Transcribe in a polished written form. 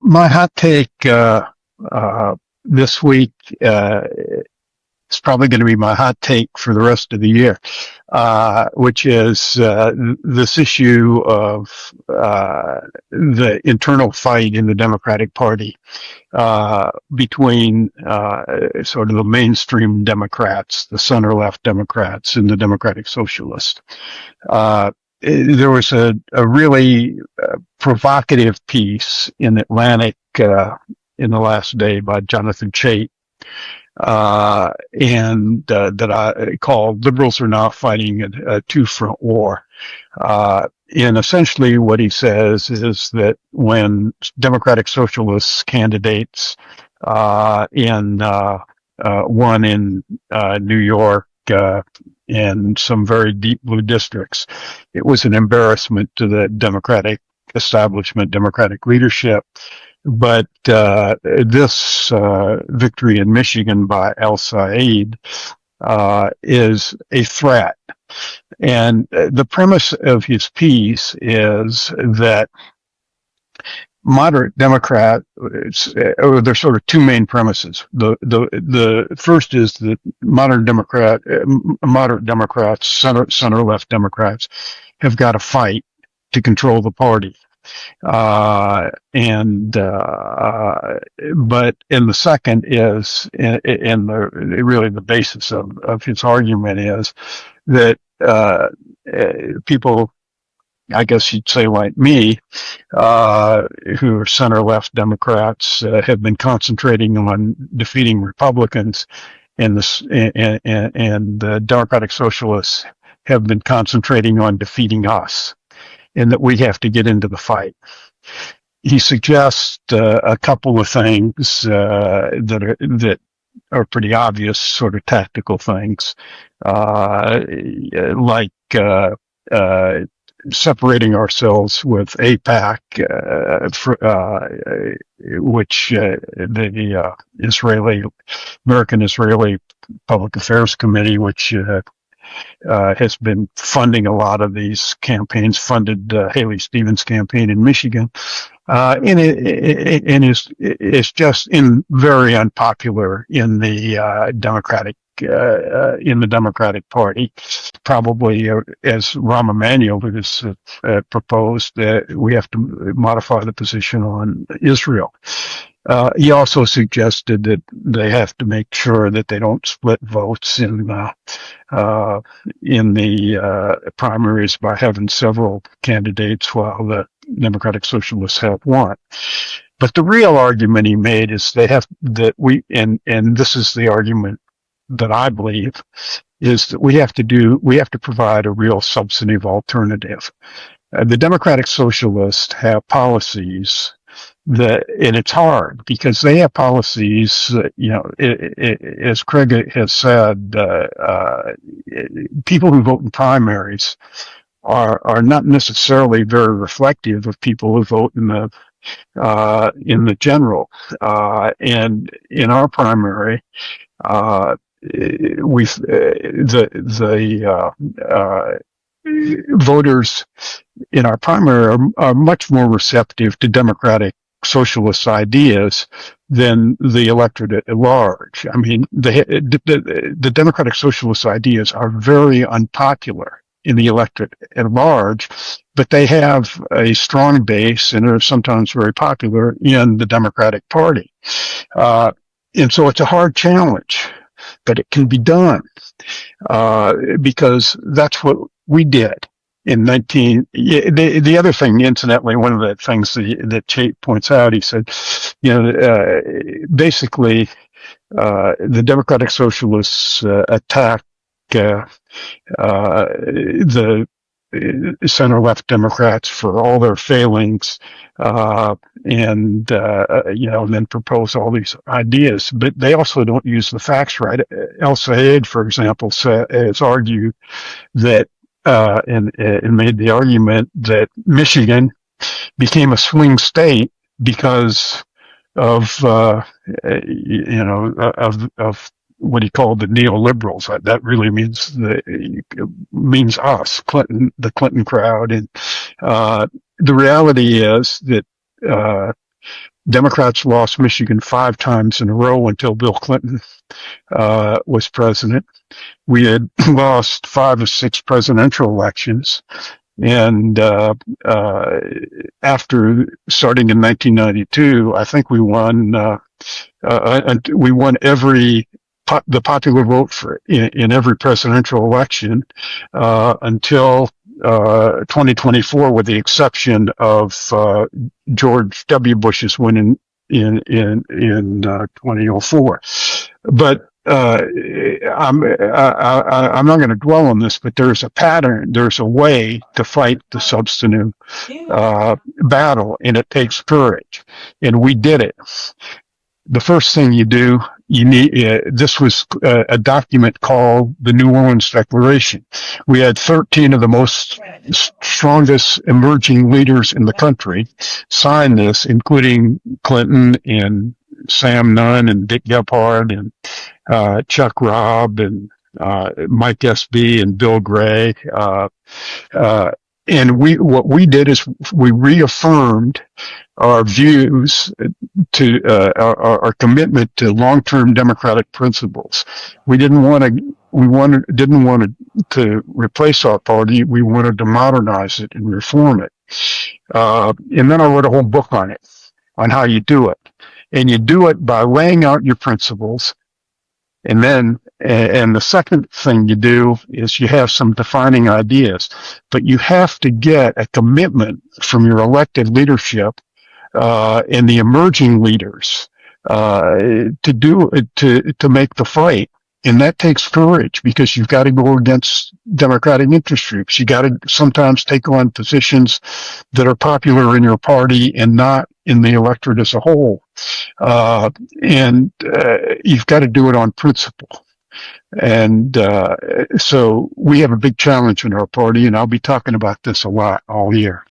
My hot take this week is probably going to be my hot take for the rest of the year, which is this issue of the internal fight in the Democratic Party between sort of the mainstream Democrats, the center-left Democrats, and the Democratic Socialists. There was a really provocative piece in Atlantic in the last day by Jonathan Chait, and that I called "Liberals Are Now Fighting a Two-Front War." And essentially what he says is that when Democratic Socialist candidates in one in New York and some very deep blue districts, it was an embarrassment to the Democratic establishment, Democratic leadership. But this victory in Michigan by El-Sayed is a threat. And the premise of his piece is that moderate Democrats, there's sort of two main premises. The first is that moderate Democrats, center-left Democrats, have got to fight to control the party. But in the second is, really the basis of his argument is that people, I guess you'd say like me, who are center-left Democrats, have been concentrating on defeating Republicans, and the Democratic Socialists have been concentrating on defeating us, and that we have to get into the fight. He suggests a couple of things that are pretty obvious, sort of tactical things, like separating ourselves with AIPAC, which the American-Israeli Public Affairs Committee, which has been funding a lot of these campaigns, funded Haley Stevens' campaign in Michigan, and is just very unpopular in the Democratic Party. Probably, as Rahm Emanuel has proposed, we have to modify the position on Israel. He also suggested that they have to make sure that they don't split votes in the primaries by having several candidates while the Democratic Socialists have one. But the real argument he made is and this is the argument that I believe, is that we have to provide a real substantive alternative. The Democratic Socialists have policies and it's hard because they have policies, as Craig has said, people who vote in primaries are not necessarily very reflective of people who vote in the general. And in our primary, voters in our primary are much more receptive to Democratic Socialist ideas than the electorate at large. I mean, the Democratic Socialist ideas are very unpopular in the electorate at large, but they have a strong base and are sometimes very popular in the Democratic Party. And so it's a hard challenge, but it can be done, because that's what we did in the other thing, incidentally, one of the things that Chait points out, he said, basically, the Democratic Socialists attack the center-left Democrats for all their failings, and then propose all these ideas. But they also don't use the facts right. El-Sayed, for example, has argued that, and made the argument that Michigan became a swing state because of what he called the neoliberals. That really means us, the Clinton crowd. And the reality is that Democrats lost Michigan 5 times in a row until Bill Clinton was president. We had lost 5 or 6 presidential elections. And after starting in 1992, I think we won the popular vote for in every presidential election until 2024, with the exception of George W. Bush's win in 2004. But I'm not going to dwell on this, but there's a pattern, there's a way to fight the substantive battle, and it takes courage, and we did it. The first thing you do, you need. This was a document called the New Orleans Declaration. We had 13 of the strongest emerging leaders in the country sign this, including Clinton and Sam Nunn and Dick Gephardt and Chuck Robb and Mike SB and Bill Gray. And what we did is we reaffirmed our views to our commitment to long-term democratic principles. We didn't want to replace our party. We wanted to modernize it and reform it. And then I wrote a whole book on it, on how you do it. And you do it by laying out your principles. And the second thing you do is you have some defining ideas, but you have to get a commitment from your elected leadership and the emerging leaders to make the fight. And that takes courage, because you've got to go against democratic interest groups. You got to sometimes take on positions that are popular in your party and not in the electorate as a whole. And you've got to do it on principle. And so we have a big challenge in our party, and I'll be talking about this a lot all year.